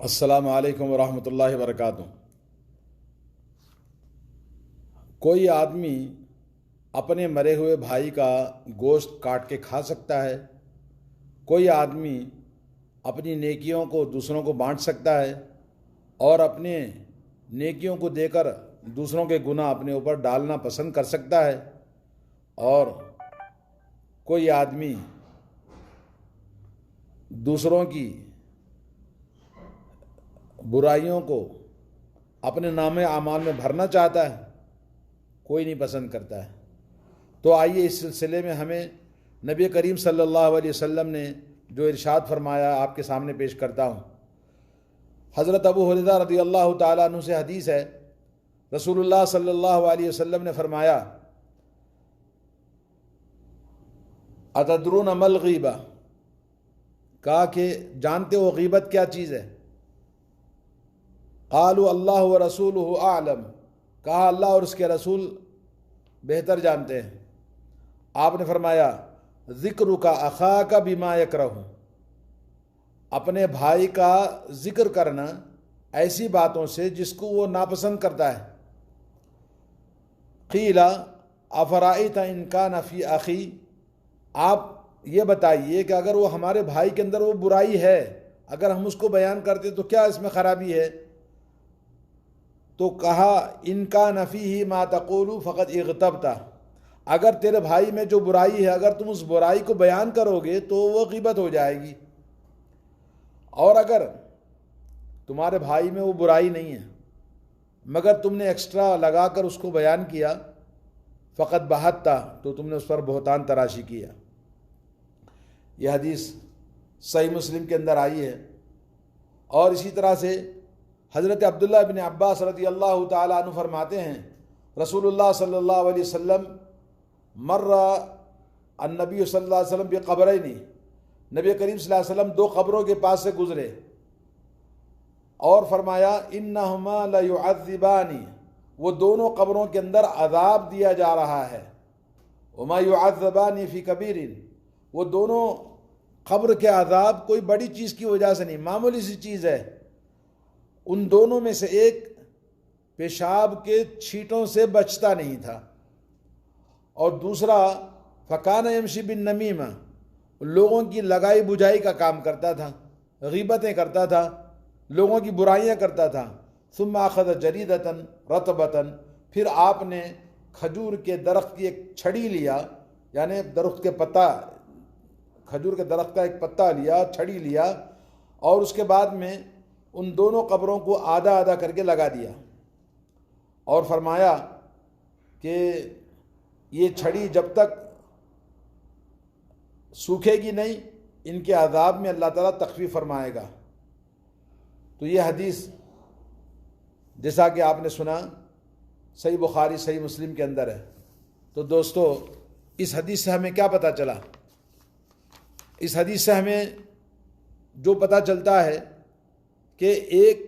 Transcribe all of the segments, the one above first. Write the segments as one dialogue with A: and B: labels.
A: السلام علیکم ورحمۃ اللہ وبرکاتہ۔ کوئی آدمی اپنے مرے ہوئے بھائی کا گوشت کاٹ کے کھا سکتا ہے، کوئی آدمی اپنی نیکیوں کو دوسروں کو بانٹ سکتا ہے اور اپنے نیکیوں کو دے کر دوسروں کے گناہ اپنے اوپر ڈالنا پسند کر سکتا ہے، اور کوئی آدمی دوسروں کی برائیوں کو اپنے نام اعمال میں بھرنا چاہتا ہے، کوئی نہیں پسند کرتا ہے۔ تو آئیے اس سلسلے میں ہمیں نبی کریم صلی اللہ علیہ وسلم نے جو ارشاد فرمایا آپ کے سامنے پیش کرتا ہوں۔ حضرت ابو ہریرہ رضی اللہ تعالیٰ عنہ سے حدیث ہے، رسول اللہ صلی اللہ علیہ وسلم نے فرمایا، اتدرون ما الغیبہ، کہا کہ جانتے ہو غیبت کیا چیز ہے؟ قالوا اللہ ورسولہ اعلم، کہا اللہ اور اس کے رسول بہتر جانتے ہیں۔ آپ نے فرمایا، ذکرک اخاک بما یکرہ، اپنے بھائی کا ذکر کرنا ایسی باتوں سے جس کو وہ ناپسند کرتا ہے۔ قیل افرأیت ان کان فی اخی، آپ یہ بتائیے کہ اگر وہ ہمارے بھائی کے اندر وہ برائی ہے، اگر ہم اس کو بیان کرتے تو کیا اس میں خرابی ہے؟ تو کہا، ان کان فیہ ما تقول فقد اغتبت، اگر تیرے بھائی میں جو برائی ہے اگر تم اس برائی کو بیان کرو گے تو وہ غیبت ہو جائے گی، اور اگر تمہارے بھائی میں وہ برائی نہیں ہے مگر تم نے ایکسٹرا لگا کر اس کو بیان کیا، فقط بہتہ، تو تم نے اس پر بہتان تراشی کیا۔ یہ حدیث صحیح مسلم کے اندر آئی ہے۔ اور اسی طرح سے حضرت عبداللہ بن عباس رضی اللہ تعالیٰ عنہ فرماتے ہیں، رسول اللہ صلی اللہ علیہ وسلم مر النبی صلی اللہ علیہ وسلم بقبرین، نبی کریم صلی اللہ علیہ وسلم دو قبروں کے پاس سے گزرے اور فرمایا، انہما لیعذبان، وہ دونوں قبروں کے اندر عذاب دیا جا رہا ہے، وما یعذبان فی کبیر، وہ دونوں قبر کے عذاب کوئی بڑی چیز کی وجہ سے نہیں، معمولی سی چیز ہے۔ ان دونوں میں سے ایک پیشاب کے چھینٹوں سے بچتا نہیں تھا، اور دوسرا فکان یمشی بالنمیمہ، لوگوں کی لگائی بجھائی کا کام کرتا تھا، غیبتیں کرتا تھا، لوگوں کی برائیاں کرتا تھا۔ ثم اخذ جریدۃ رطبۃ، پھر آپ نے کھجور کے درخت کی ایک چھڑی لیا، یعنی درخت کے پتا، کھجور کے درخت کا ایک پتا لیا، چھڑی لیا، اور اس کے بعد میں ان دونوں قبروں کو آدھا آدھا کر کے لگا دیا، اور فرمایا کہ یہ چھڑی جب تک سوکھے گی نہیں، ان کے عذاب میں اللہ تعالیٰ تخفیف فرمائے گا۔ تو یہ حدیث جیسا کہ آپ نے سنا صحیح بخاری صحیح مسلم کے اندر ہے۔ تو دوستو، اس حدیث سے ہمیں کیا پتہ چلا؟ اس حدیث سے ہمیں جو پتہ چلتا ہے کہ ایک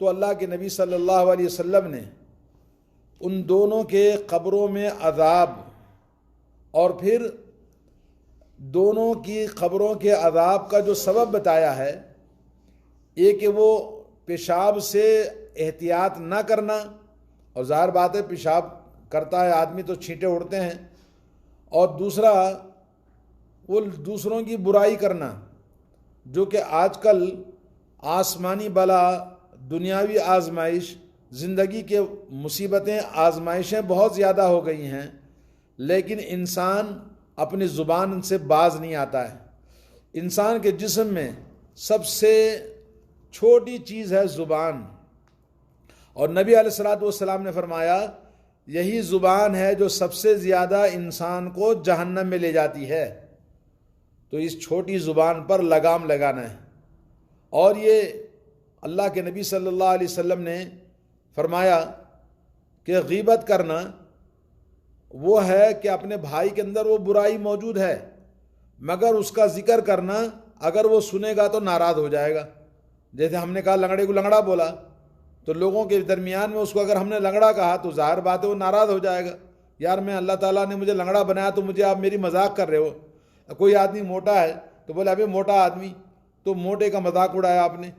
A: تو اللہ کے نبی صلی اللہ علیہ وسلم نے ان دونوں کے قبروں میں عذاب، اور پھر دونوں کی قبروں کے عذاب کا جو سبب بتایا ہے، ایک کہ وہ پیشاب سے احتیاط نہ کرنا، اور ظاہر بات ہے پیشاب کرتا ہے آدمی تو چھینٹے اڑتے ہیں، اور دوسرا وہ دوسروں کی برائی کرنا، جو کہ آج کل آسمانی بلا، دنیاوی آزمائش، زندگی کے مصیبتیں، آزمائشیں بہت زیادہ ہو گئی ہیں، لیکن انسان اپنی زبان سے باز نہیں آتا ہے۔ انسان کے جسم میں سب سے چھوٹی چیز ہے زبان، اور نبی علیہ الصلوۃ والسلام نے فرمایا، یہی زبان ہے جو سب سے زیادہ انسان کو جہنم میں لے جاتی ہے۔ تو اس چھوٹی زبان پر لگام لگانا ہے، اور یہ اللہ کے نبی صلی اللہ علیہ وسلم نے فرمایا کہ غیبت کرنا وہ ہے کہ اپنے بھائی کے اندر وہ برائی موجود ہے، مگر اس کا ذکر کرنا، اگر وہ سنے گا تو ناراض ہو جائے گا۔ جیسے ہم نے کہا لنگڑے کو لنگڑا بولا، تو لوگوں کے درمیان میں اس کو اگر ہم نے لنگڑا کہا تو ظاہر بات ہے وہ ناراض ہو جائے گا، یار میں اللہ تعالیٰ نے مجھے لنگڑا بنایا تو مجھے آپ میری مذاق کر رہے ہو۔ کوئی آدمی موٹا ہے تو بولے ابھی موٹا آدمی، تو موٹے کا مذاق اڑایا آپ نے،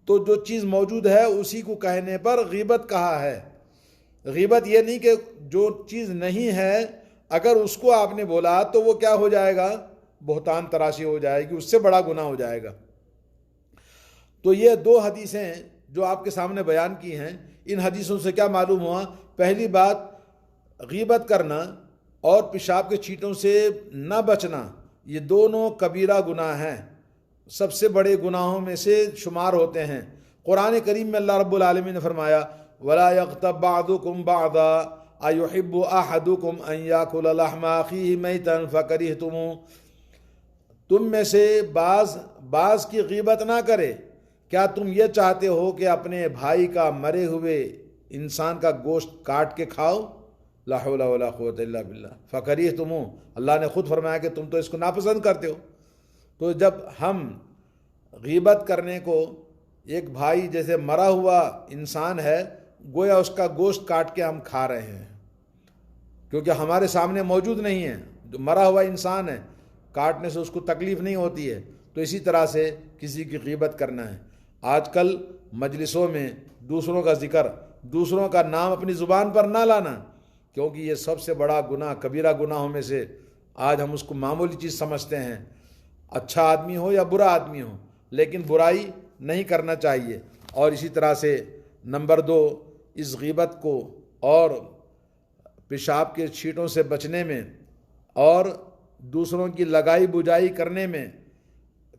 A: تو جو چیز موجود ہے اسی کو کہنے پر غیبت کہا ہے۔ غیبت یہ نہیں کہ جو چیز نہیں ہے اگر اس کو آپ نے بولا تو وہ کیا ہو جائے گا؟ بہتان تراشی ہو جائے گی، اس سے بڑا گناہ ہو جائے گا۔ تو یہ دو حدیثیں جو آپ کے سامنے بیان کی ہیں، ان حدیثوں سے کیا معلوم ہوا؟ پہلی بات، غیبت کرنا اور پیشاب کے چھینٹوں سے نہ بچنا، یہ دونوں کبیرہ گناہ ہیں، سب سے بڑے گناہوں میں سے شمار ہوتے ہیں۔ قرآن کریم میں اللہ رب العالمین نے فرمایا وَلَا يَغْتَبْ بَعْضُكُمْ بَعْضًا أَيُحِبُّ أَحَدُكُمْ أَن يَأْكُلَ لَحْمَ أَخِيهِ مَيْتًا فَكَرِهْتُمُوهُ، تم میں سے بعض کی غیبت نہ کرے۔ کیا تم یہ چاہتے ہو کہ اپنے بھائی کا مرے ہوئے انسان کا گوشت کاٹ کے کھاؤ؟ لا حول ولا قوت الا باللہ۔ فَكَرِهْتُمُوهُ، اللہ نے خود فرمایا کہ تم تو اس کو ناپسند کرتے ہو۔ تو جب ہم غیبت کرنے کو، ایک بھائی جیسے مرا ہوا انسان ہے، گویا اس کا گوشت کاٹ کے ہم کھا رہے ہیں، کیونکہ ہمارے سامنے موجود نہیں ہے، جو مرا ہوا انسان ہے کاٹنے سے اس کو تکلیف نہیں ہوتی ہے، تو اسی طرح سے کسی کی غیبت کرنا ہے۔ آج کل مجلسوں میں دوسروں کا ذکر، دوسروں کا نام اپنی زبان پر نہ لانا، کیونکہ یہ سب سے بڑا گناہ، کبیرہ گناہوں میں سے آج ہم اس کو معمولی چیز سمجھتے ہیں، اچھا آدمی ہو یا برا آدمی ہو، لیکن برائی نہیں کرنا چاہیے۔ اور اسی طرح سے نمبر 2، اس غیبت کو اور پیشاب کے چھینٹوں سے بچنے میں اور دوسروں کی لگائی بجائی کرنے میں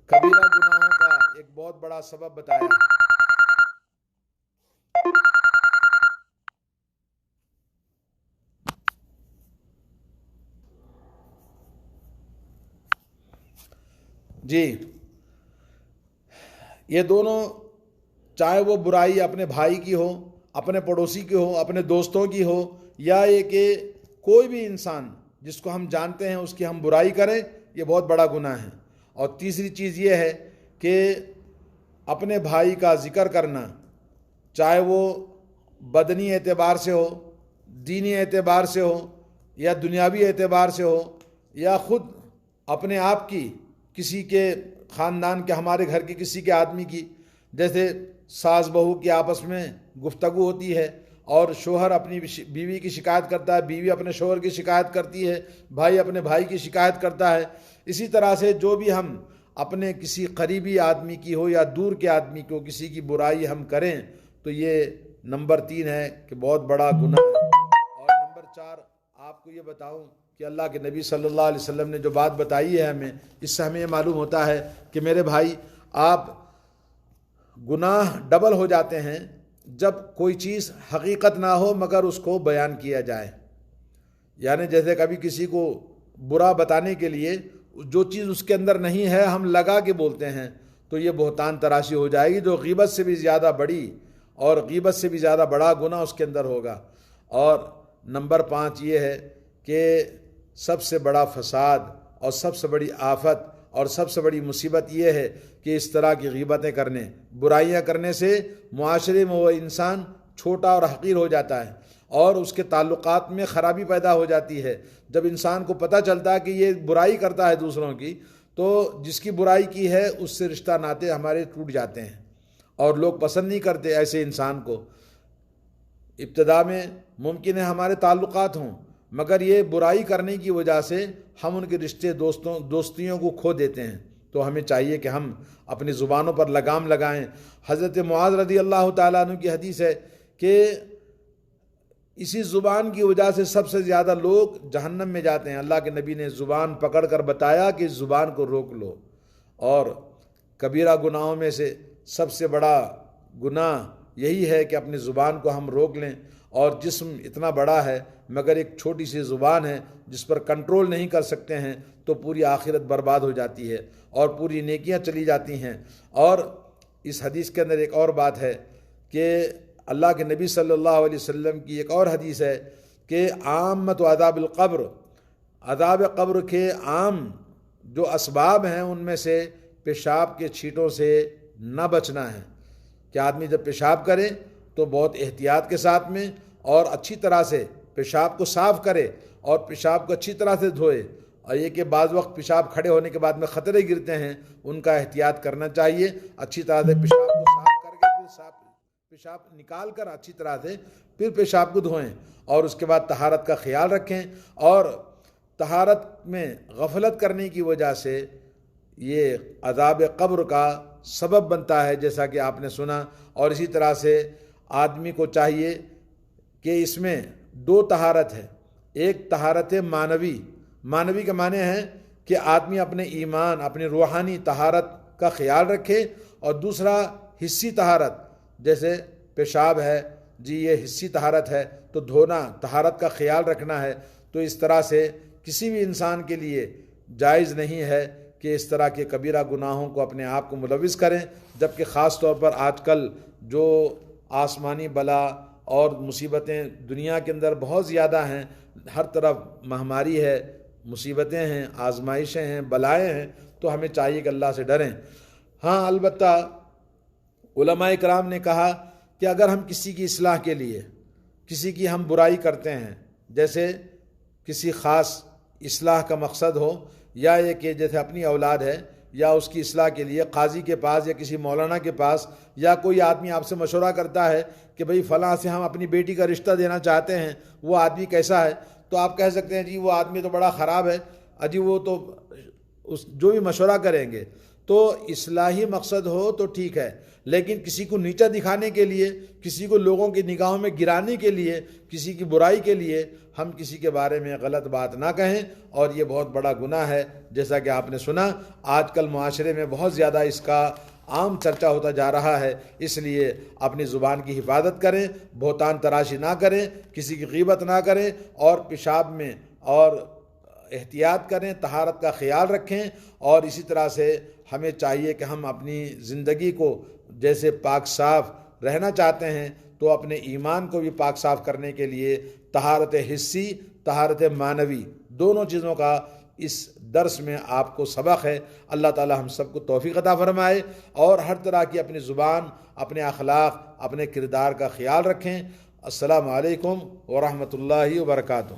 A: کبیرہ گناہوں کا ایک بہت بڑا سبب بتایا۔ جی، یہ دونوں، چاہے وہ برائی اپنے بھائی کی ہو، اپنے پڑوسی کی ہو، اپنے دوستوں کی ہو، یا یہ کہ کوئی بھی انسان جس کو ہم جانتے ہیں اس کی ہم برائی کریں، یہ بہت بڑا گناہ ہے۔ اور تیسری چیز یہ ہے کہ اپنے بھائی کا ذکر کرنا، چاہے وہ بدنی اعتبار سے ہو، دینی اعتبار سے ہو، یا دنیاوی اعتبار سے ہو، یا خود اپنے آپ کی، کسی کے خاندان کے، ہمارے گھر کے کسی کے آدمی کی، جیسے ساس بہو کی آپس میں گفتگو ہوتی ہے اور شوہر اپنی بیوی کی شکایت کرتا ہے، بیوی اپنے شوہر کی شکایت کرتی ہے، بھائی اپنے بھائی کی شکایت کرتا ہے۔ اسی طرح سے جو بھی ہم اپنے کسی قریبی آدمی کی ہو یا دور کے آدمی کو کسی کی برائی ہم کریں تو یہ نمبر 3 ہے کہ بہت بڑا گناہ ہے۔ اور نمبر 4، آپ کو یہ بتاؤں کہ اللہ کے نبی صلی اللہ علیہ وسلم نے جو بات بتائی ہے ہمیں، اس سے ہمیں یہ معلوم ہوتا ہے کہ میرے بھائی، آپ گناہ ڈبل ہو جاتے ہیں جب کوئی چیز حقیقت نہ ہو مگر اس کو بیان کیا جائے۔ یعنی جیسے کبھی کسی کو برا بتانے کے لیے جو چیز اس کے اندر نہیں ہے ہم لگا کے بولتے ہیں تو یہ بہتان تراشی ہو جائے گی، جو غیبت سے بھی زیادہ بڑی اور غیبت سے بھی زیادہ بڑا گناہ اس کے اندر ہوگا۔ اور نمبر 5 یہ ہے کہ سب سے بڑا فساد اور سب سے بڑی آفت اور سب سے بڑی مصیبت یہ ہے کہ اس طرح کی غیبتیں کرنے، برائیاں کرنے سے معاشرے میں وہ انسان چھوٹا اور حقیر ہو جاتا ہے اور اس کے تعلقات میں خرابی پیدا ہو جاتی ہے۔ جب انسان کو پتہ چلتا ہے کہ یہ برائی کرتا ہے دوسروں کی، تو جس کی برائی کی ہے اس سے رشتہ ناتے ہمارے ٹوٹ جاتے ہیں اور لوگ پسند نہیں کرتے ایسے انسان کو۔ ابتدا میں ممکن ہے ہمارے تعلقات ہوں، مگر یہ برائی کرنے کی وجہ سے ہم ان کے رشتے دوستیوں کو کھو دیتے ہیں۔ تو ہمیں چاہیے کہ ہم اپنی زبانوں پر لگام لگائیں۔ حضرت معاذ رضی اللہ تعالیٰ عنہ کی حدیث ہے کہ اسی زبان کی وجہ سے سب سے زیادہ لوگ جہنم میں جاتے ہیں۔ اللہ کے نبی نے زبان پکڑ کر بتایا کہ اس زبان کو روک لو۔ اور کبیرہ گناہوں میں سے سب سے بڑا گناہ یہی ہے کہ اپنی زبان کو ہم روک لیں۔ اور جسم اتنا بڑا ہے مگر ایک چھوٹی سی زبان ہے جس پر کنٹرول نہیں کر سکتے ہیں تو پوری آخرت برباد ہو جاتی ہے اور پوری نیکیاں چلی جاتی ہیں۔ اور اس حدیث کے اندر ایک اور بات ہے کہ اللہ کے نبی صلی اللہ علیہ وسلم کی ایک اور حدیث ہے کہ عامت و عذاب القبر، عذاب قبر کے عام جو اسباب ہیں ان میں سے پیشاب کے چھینٹوں سے نہ بچنا ہے، کہ آدمی جب پیشاب کرے تو بہت احتیاط کے ساتھ میں اور اچھی طرح سے پیشاب کو صاف کرے اور پیشاب کو اچھی طرح سے دھوئے۔ اور یہ کہ بعض وقت پیشاب کھڑے ہونے کے بعد میں خطرے گرتے ہیں، ان کا احتیاط کرنا چاہیے، اچھی طرح سے پیشاب کو صاف کر کے پیشاب نکال کر اچھی طرح سے پھر پیشاب کو دھوئیں، اور اس کے بعد طہارت کا خیال رکھیں. اور طہارت میں غفلت کرنے کی وجہ سے یہ عذاب قبر کا سبب بنتا ہے، جیسا کہ آپ نے سنا. اور اسی طرح سے آدمی کو چاہیے کہ اس میں دو طہارت ہے. ایک طہارت معنوی کے معنی ہے کہ آدمی اپنے ایمان، اپنی روحانی طہارت کا خیال رکھے، اور دوسرا حصی طہارت، جیسے پیشاب ہے جی یہ حصی طہارت ہے تو دھونا، طہارت کا خیال رکھنا ہے. تو اس طرح سے کسی بھی انسان کے لیے جائز نہیں ہے کہ اس طرح کے کبیرہ گناہوں کو اپنے آپ کو ملوث کریں. جبکہ خاص طور پر آج کل جو آسمانی بلا اور مصیبتیں دنیا کے اندر بہت زیادہ ہیں، ہر طرف مہاماری ہے، مصیبتیں ہیں، آزمائشیں ہیں، بلائیں ہیں، تو ہمیں چاہیے کہ اللہ سے ڈریں. ہاں البتہ علماء کرام نے کہا کہ اگر ہم کسی کی اصلاح کے لیے کسی کی ہم برائی کرتے ہیں، جیسے کسی خاص اصلاح کا مقصد ہو، یا یہ کہ جیسے اپنی اولاد ہے یا اس کی اصلاح کے لیے قاضی کے پاس یا کسی مولانا کے پاس، یا کوئی آدمی آپ سے مشورہ کرتا ہے کہ بھئی فلاں سے ہم اپنی بیٹی کا رشتہ دینا چاہتے ہیں، وہ آدمی کیسا ہے؟ تو آپ کہہ سکتے ہیں جی وہ آدمی تو بڑا خراب ہے، اجی وہ تو جو بھی مشورہ کریں گے. تو اصلاحی مقصد ہو تو ٹھیک ہے، لیکن کسی کو نیچا دکھانے کے لیے، کسی کو لوگوں کی نگاہوں میں گرانے کے لیے، کسی کی برائی کے لیے ہم کسی کے بارے میں غلط بات نہ کہیں، اور یہ بہت بڑا گناہ ہے. جیسا کہ آپ نے سنا آج کل معاشرے میں بہت زیادہ اس کا عام چرچا ہوتا جا رہا ہے. اس لیے اپنی زبان کی حفاظت کریں، بہتان تراشی نہ کریں، کسی کی غیبت نہ کریں، اور پیشاب میں اور احتیاط کریں، طہارت کا خیال رکھیں. اور اسی طرح سے ہمیں چاہیے کہ ہم اپنی زندگی کو جیسے پاک صاف رہنا چاہتے ہیں تو اپنے ایمان کو بھی پاک صاف کرنے کے لیے طہارت حسی، طہارت معنوی، دونوں چیزوں کا اس درس میں آپ کو سبق ہے. اللہ تعالی ہم سب کو توفیق عطا فرمائے، اور ہر طرح کی اپنی زبان، اپنے اخلاق، اپنے کردار کا خیال رکھیں. السلام علیکم ورحمۃ اللہ وبرکاتہ.